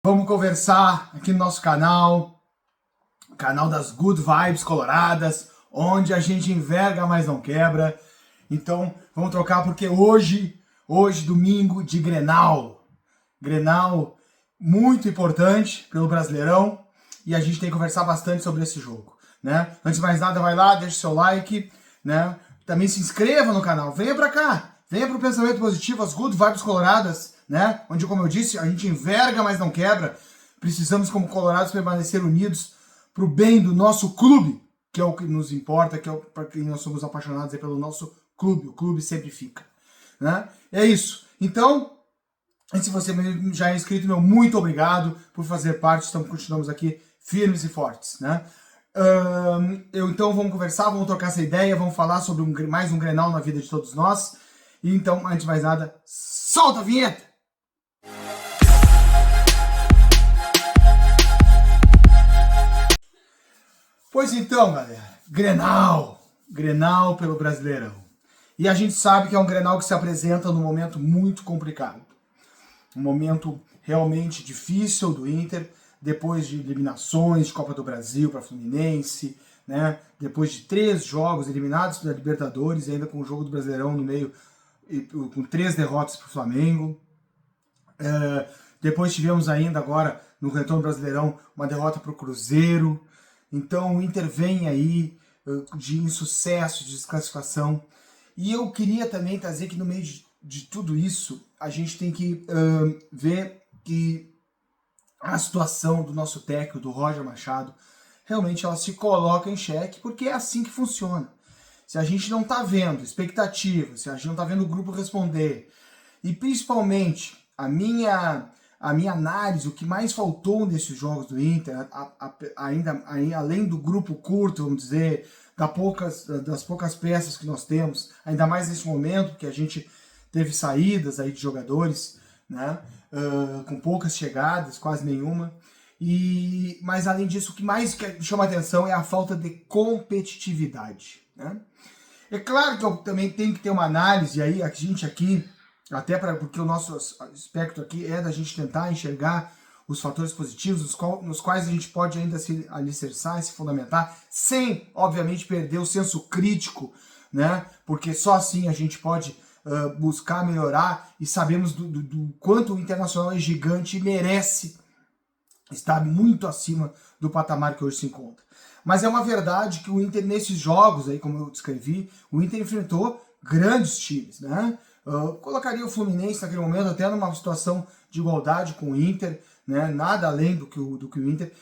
Vamos conversar aqui no nosso canal das Good Vibes Coloradas, onde a gente enverga, mas não quebra. Então, vamos trocar porque hoje domingo de Grenal muito importante pelo Brasileirão, e a gente tem que conversar bastante sobre esse jogo, né? Antes de mais nada, vai lá, deixa seu like, né? Também se inscreva no canal, venha pra cá, venha pro Pensamento Positivo, as Good Vibes Coloradas, né? Onde, como eu disse, a gente enverga, mas não quebra. Precisamos, como colorados, permanecer unidos pro bem do nosso clube, que é o que nos importa, que é para quem nós somos apaixonados, é pelo nosso clube. O clube sempre fica, né? É isso. Então, se você já é inscrito, meu muito obrigado por fazer parte. Continuamos aqui firmes e fortes, né? Então vamos conversar, vamos trocar essa ideia, vamos falar sobre mais um Grenal na vida de todos nós. E então, antes de mais nada, solta a vinheta! Pois então, galera, Grenal pelo Brasileirão. E a gente sabe que é um Grenal que se apresenta num momento muito complicado. Um momento realmente difícil do Inter, depois de eliminações de Copa do Brasil para Fluminense, né? Depois de 3 jogos eliminados da Libertadores, e ainda com o jogo do Brasileirão no meio, com 3 derrotas para o Flamengo. Depois tivemos ainda agora, no retorno Brasileirão, uma derrota para o Cruzeiro. Então o Inter vem aí de insucesso, de desclassificação. E eu queria também trazer que no meio de tudo isso, a gente tem que ver que a situação do nosso técnico, do Roger Machado, realmente ela se coloca em xeque, porque é assim que funciona. Se a gente não está vendo expectativa, se a gente não está vendo o grupo responder, e principalmente a minha análise, o que mais faltou nesses jogos do Inter, ainda além do grupo curto, vamos dizer, das poucas peças que nós temos, ainda mais nesse momento que a gente teve saídas aí de jogadores, né, com poucas chegadas, quase nenhuma. Mas além disso, o que mais chama atenção é a falta de competitividade, né? É claro que eu também tenho que ter uma análise aí, a gente aqui, porque o nosso aspecto aqui é da gente tentar enxergar os fatores positivos nos quais a gente pode ainda se alicerçar e se fundamentar, sem, obviamente, perder o senso crítico, né? Porque só assim a gente pode buscar melhorar, e sabemos do quanto o Internacional é gigante e merece estar muito acima do patamar que hoje se encontra. Mas é uma verdade que o Inter, nesses jogos, aí, como eu descrevi, o Inter enfrentou grandes times, né? Colocaria o Fluminense naquele momento até numa situação de igualdade com o Inter, né? Nada além do que o Inter,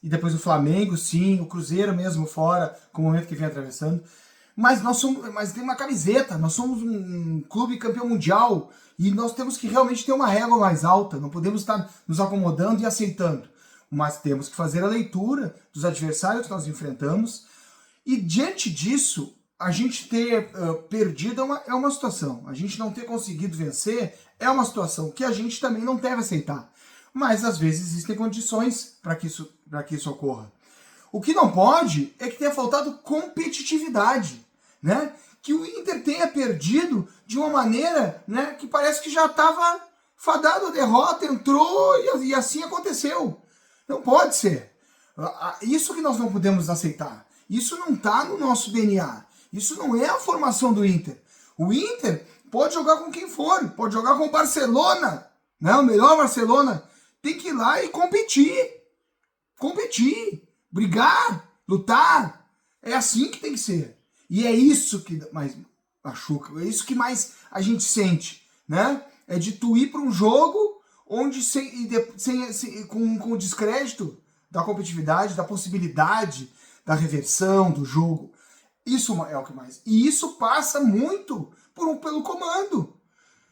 e depois o Flamengo, sim, o Cruzeiro mesmo fora, com o momento que vem atravessando. Mas tem uma camiseta, nós somos um clube campeão mundial, e nós temos que realmente ter uma régua mais alta, não podemos estar nos acomodando e aceitando, mas temos que fazer a leitura dos adversários que nós enfrentamos, e diante disso, a gente ter perdido é uma situação, a gente não ter conseguido vencer é uma situação que a gente também não deve aceitar, mas às vezes existem condições para que isso ocorra. O que não pode é que tenha faltado competitividade, né? Que o Inter tenha perdido de uma maneira, né, que parece que já estava fadado a derrota, entrou e assim aconteceu. Não pode ser. Isso que nós não podemos aceitar. Isso não está no nosso DNA. Isso não é a formação do Inter. O Inter pode jogar com quem for, pode jogar com o Barcelona, né? O melhor Barcelona. Tem que ir lá e competir, brigar, lutar. É assim que tem que ser. E é isso que mais machuca, é isso que mais a gente sente, né? É de tu ir para um jogo onde com descrédito da competitividade, da possibilidade da reversão do jogo. Isso é o que mais. E isso passa muito pelo comando.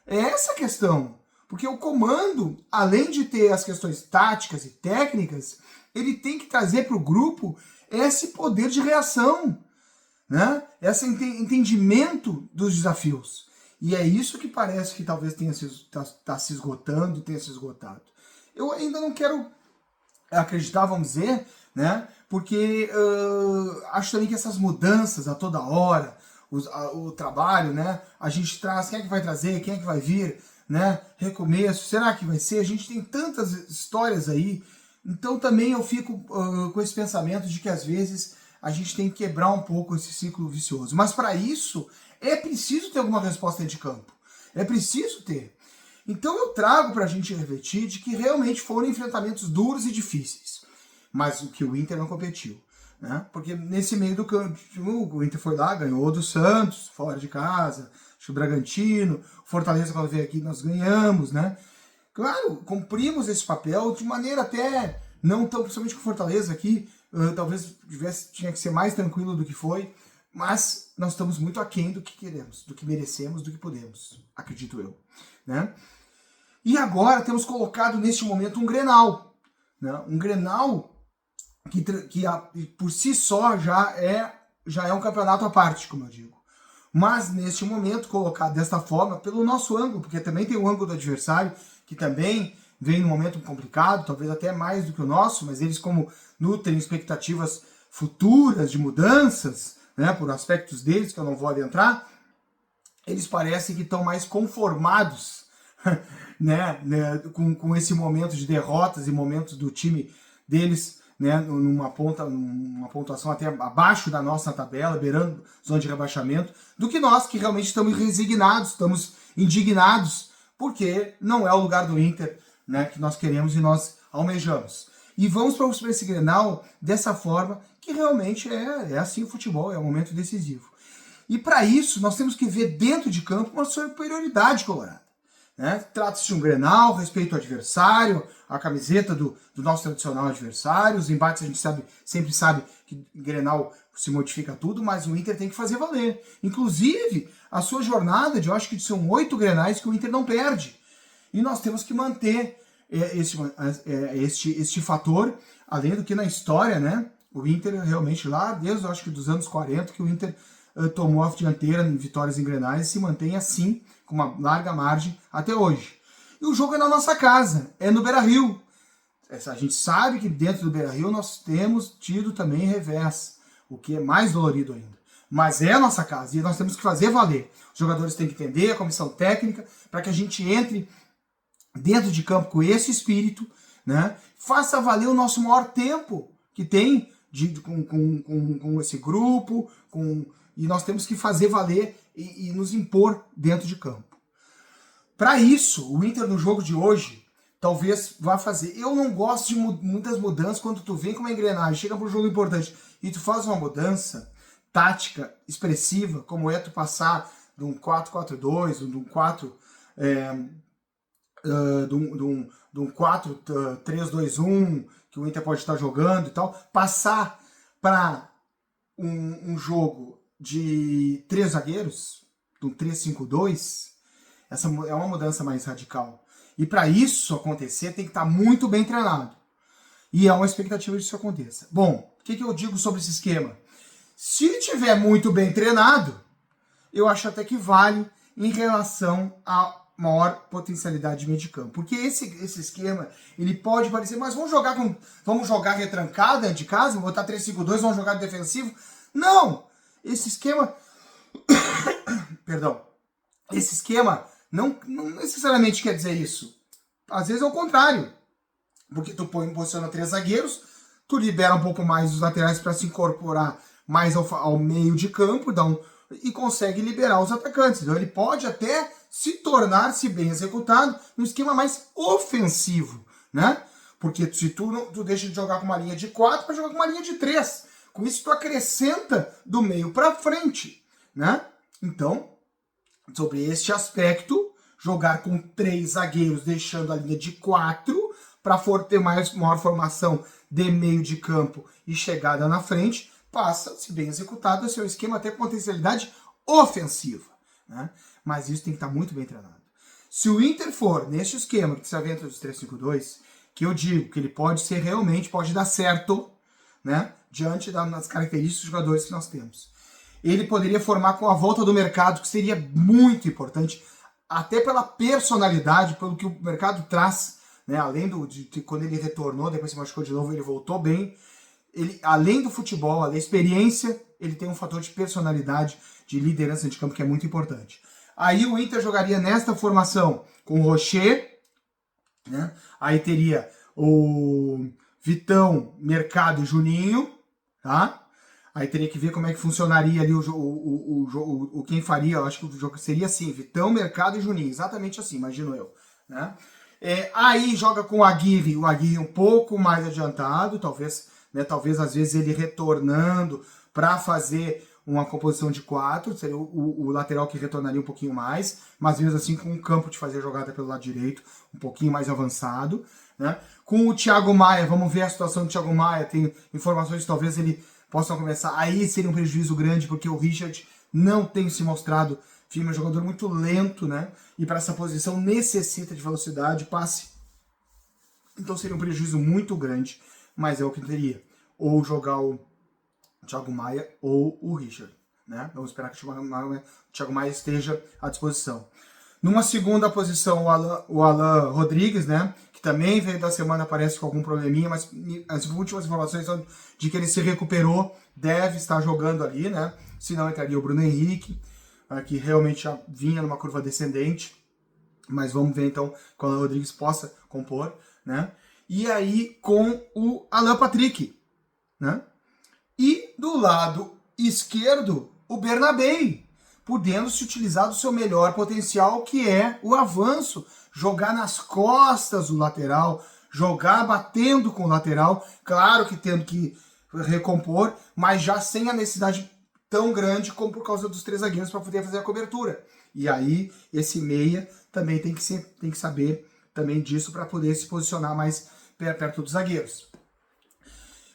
É essa a questão. Porque o comando, além de ter as questões táticas e técnicas, ele tem que trazer para o grupo esse poder de reação, né? Esse entendimento dos desafios. E é isso que parece que talvez está se esgotando, tenha se esgotado. Eu ainda não quero acreditar, vamos dizer, né? Porque acho também que essas mudanças a toda hora, o trabalho, né? A gente traz, quem é que vai trazer, quem é que vai vir, né? Recomeço, será que vai ser? A gente tem tantas histórias aí, então também eu fico com esse pensamento de que às vezes a gente tem que quebrar um pouco esse ciclo vicioso. Mas para isso é preciso ter alguma resposta dentro de campo, é preciso ter. Então eu trago para a gente refletir de que realmente foram enfrentamentos duros e difíceis, mas o que o Inter não competiu, né? Porque nesse meio do campo, o Inter foi lá, ganhou do Santos, fora de casa, acho que o Bragantino, o Fortaleza quando veio aqui nós ganhamos, né? Claro, cumprimos esse papel de maneira até não tão, principalmente com o Fortaleza aqui, talvez tinha que ser mais tranquilo do que foi, mas nós estamos muito aquém do que queremos, do que merecemos, do que podemos, acredito eu, né? E agora temos colocado neste momento um Grenal, né? Um Grenal que por si só já é um campeonato à parte, como eu digo. Mas neste momento colocado desta forma, pelo nosso ângulo, porque também tem o ângulo do adversário, que também vem num momento complicado, talvez até mais do que o nosso, mas eles como nutrem expectativas futuras de mudanças, né, por aspectos deles que eu não vou adentrar, eles parecem que estão mais conformados né, com esse momento de derrotas e momentos do time deles, né, numa pontuação até abaixo da nossa tabela, beirando zona de rebaixamento, do que nós que realmente estamos resignados, estamos indignados, porque não é o lugar do Inter, né, que nós queremos e nós almejamos. E vamos para esse Grenal dessa forma, que realmente é assim o futebol, é um momento decisivo. E para isso, nós temos que ver dentro de campo uma superioridade colorada. Né? Trata-se de um Grenal, respeito ao adversário, a camiseta do nosso tradicional adversário, os embates a gente sempre sabe que em Grenal se modifica tudo, mas o Inter tem que fazer valer. Inclusive, a sua jornada, eu acho que são 8 Grenais que o Inter não perde. E nós temos que manter este fator, além do que na história, né? O Inter realmente lá, desde eu acho que dos anos 40, que o Inter tomou a dianteira em vitórias em Grenais e se mantém assim, com uma larga margem até hoje. E o jogo é na nossa casa, é no Beira-Rio. A gente sabe que dentro do Beira-Rio nós temos tido também revés, o que é mais dolorido ainda. Mas é a nossa casa e nós temos que fazer valer. Os jogadores têm que entender, a comissão técnica, para que a gente entre dentro de campo com esse espírito, né? Faça valer o nosso maior tempo que tem com esse grupo, e nós temos que fazer valer e nos impor dentro de campo. Para isso, o Inter no jogo de hoje talvez vá fazer. Eu não gosto de muitas mudanças quando tu vem com uma engrenagem, chega para um jogo importante e tu faz uma mudança tática expressiva, como é tu passar de um 4-4-2, de um 4 de um 4-3-2-1 que o Inter pode estar jogando e tal, passar para um jogo de 3 zagueiros, de um 3-5-2, essa é uma mudança mais radical. E para isso acontecer, tem que estar muito bem treinado. E é uma expectativa de que isso aconteça. Bom, o que eu digo sobre esse esquema? Se ele estiver muito bem treinado, eu acho até que vale em relação a maior potencialidade de meio de campo. Porque esse esquema, ele pode parecer, mas vamos jogar retrancado dentro de casa, vamos botar 3-5-2, vamos jogar defensivo? Não! Esse esquema... Perdão. Esse esquema não necessariamente quer dizer isso. Às vezes é o contrário. Porque tu posiciona 3 zagueiros, tu libera um pouco mais os laterais para se incorporar mais ao meio de campo, e consegue liberar os atacantes. Então ele pode até se tornar, se bem executado, num esquema mais ofensivo, né? Porque se tu deixa de jogar com uma linha de 4 para jogar com uma linha de 3. Com isso tu acrescenta do meio para frente, né? Então, sobre este aspecto, jogar com 3 zagueiros, deixando a linha de 4 para ter maior formação de meio de campo e chegada na frente, passa, se bem executado, a ser um esquema até com potencialidade ofensiva, né? Mas isso tem que estar muito bem treinado. Se o Inter for neste esquema que se aventa dos 3-5-2, que eu digo que ele pode ser realmente, pode dar certo, né? Diante das características dos jogadores que nós temos. Ele poderia formar com a volta do mercado, que seria muito importante, até pela personalidade, pelo que o mercado traz, né? Além de quando ele retornou, depois se machucou de novo, ele voltou bem. Ele, além do futebol, da experiência, ele tem um fator de personalidade, de liderança de campo que é muito importante. Aí o Inter jogaria nesta formação com o Rocher, né? Aí teria o Vitão, Mercado e Juninho, tá? Aí teria que ver como é que funcionaria ali o quem faria. Eu acho que o jogo seria assim: Vitão, Mercado e Juninho. Exatamente assim, imagino eu, né? Aí joga com o Aguirre um pouco mais adiantado, talvez, né? Talvez às vezes ele retornando para fazer uma composição de 4, seria o lateral que retornaria um pouquinho mais, mas mesmo assim com um campo de fazer jogada pelo lado direito, um pouquinho mais avançado, né? Com o Thiago Maia, vamos ver a situação do Thiago Maia, tem informações que talvez ele possa começar, aí seria um prejuízo grande, porque o Richard não tem se mostrado firme, é um jogador muito lento, né? E para essa posição necessita de velocidade, passe, então seria um prejuízo muito grande, mas é o que teria, ou jogar o Thiago Maia ou o Richard, né? Vamos esperar que o Thiago Maia esteja à disposição. Numa segunda posição, o Alan Rodrigues, né? Que também veio da semana, parece com algum probleminha, mas as últimas informações são de que ele se recuperou, deve estar jogando ali, né? Se não, entraria o Bruno Henrique, que realmente já vinha numa curva descendente, mas vamos ver então que o Alan Rodrigues possa compor, né? E aí com o Alan Patrick, né? E do lado esquerdo, o Bernabei, podendo se utilizar do seu melhor potencial, que é o avanço, jogar nas costas do lateral, jogar batendo com o lateral, claro que tendo que recompor, mas já sem a necessidade tão grande como por causa dos 3 zagueiros para poder fazer a cobertura. E aí esse meia também tem que saber também disso para poder se posicionar mais perto dos zagueiros.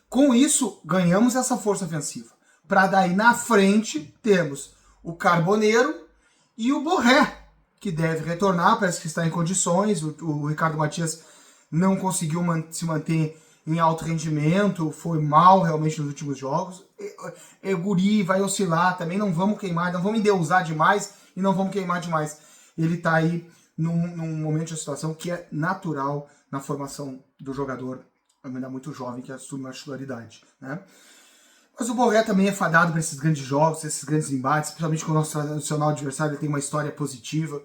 Com isso, ganhamos essa força ofensiva. Para daí na frente, temos o Carboneiro e o Borré, que deve retornar, parece que está em condições. O Ricardo Matias não conseguiu se manter em alto rendimento, foi mal realmente nos últimos jogos. O guri vai oscilar também, não vamos queimar, não vamos endeusar demais e não vamos queimar demais. Ele está aí num momento de situação que é natural na formação do jogador, ainda muito jovem, que assume a titularidade, né? Mas o Borré também é fadado para esses grandes jogos, esses grandes embates, principalmente com o nosso tradicional adversário. Ele tem uma história positiva,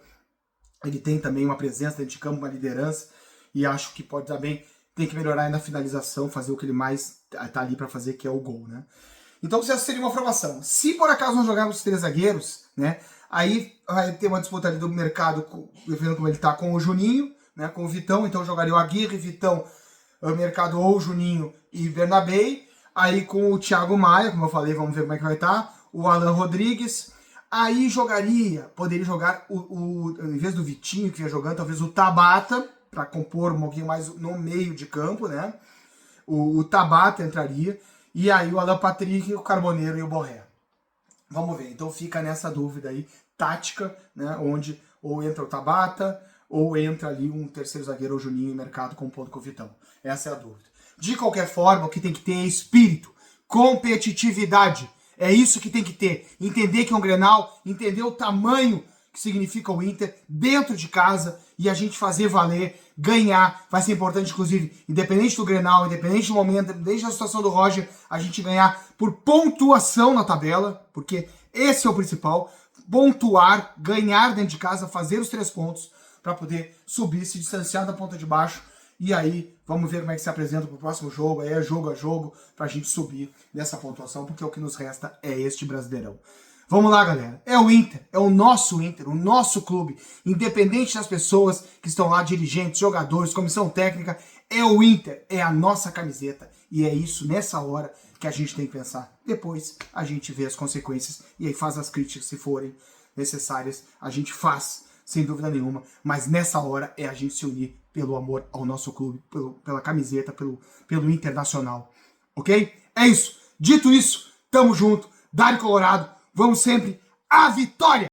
ele tem também uma presença dentro de campo, uma liderança, e acho que pode também, tem que melhorar aí na finalização, fazer o que ele mais está ali para fazer, que é o gol, né? Então essa seria uma formação. Se por acaso não jogarmos os 3 zagueiros, né, aí vai ter uma disputa ali do mercado, vendo como ele está, com o Juninho, né, com o Vitão. Então jogaria o Aguirre, Vitão, o Mercado ou Juninho e Bernabei. Aí com o Thiago Maia, como eu falei, vamos ver como é que vai estar. O Alan Rodrigues. Aí poderia jogar, em vez do Vitinho que ia jogando, talvez o Tabata, para compor um pouquinho mais no meio de campo, né? O Tabata entraria. E aí o Alan Patrick, o Carboneiro e o Borré. Vamos ver, então fica nessa dúvida aí, tática, né? Onde ou entra o Tabata, ou entra ali um terceiro zagueiro, o Juninho, Mercado, compondo com o Vitão. Essa é a dúvida. De qualquer forma, o que tem que ter é espírito, competitividade. É isso que tem que ter. Entender que é um Grenal, entender o tamanho que significa o Inter dentro de casa e a gente fazer valer, ganhar. Vai ser importante, inclusive, independente do Grenal, independente do momento, independente da situação do Roger, a gente ganhar por pontuação na tabela, porque esse é o principal. Pontuar, ganhar dentro de casa, fazer os 3 pontos para poder subir, se distanciar da ponta de baixo. E aí, vamos ver como é que se apresenta para o próximo jogo. Aí é jogo a jogo para a gente subir nessa pontuação, porque o que nos resta é este Brasileirão. Vamos lá, galera. É o Inter, o nosso clube. Independente das pessoas que estão lá, dirigentes, jogadores, comissão técnica, é o Inter, é a nossa camiseta. E é isso, nessa hora, que a gente tem que pensar. Depois, a gente vê as consequências e aí faz as críticas se forem necessárias. A gente faz, sem dúvida nenhuma. Mas nessa hora é a gente se unir pelo amor ao nosso clube, pela camiseta, pelo Internacional. Ok? É isso. Dito isso, tamo junto. Dário Colorado. Vamos sempre à vitória!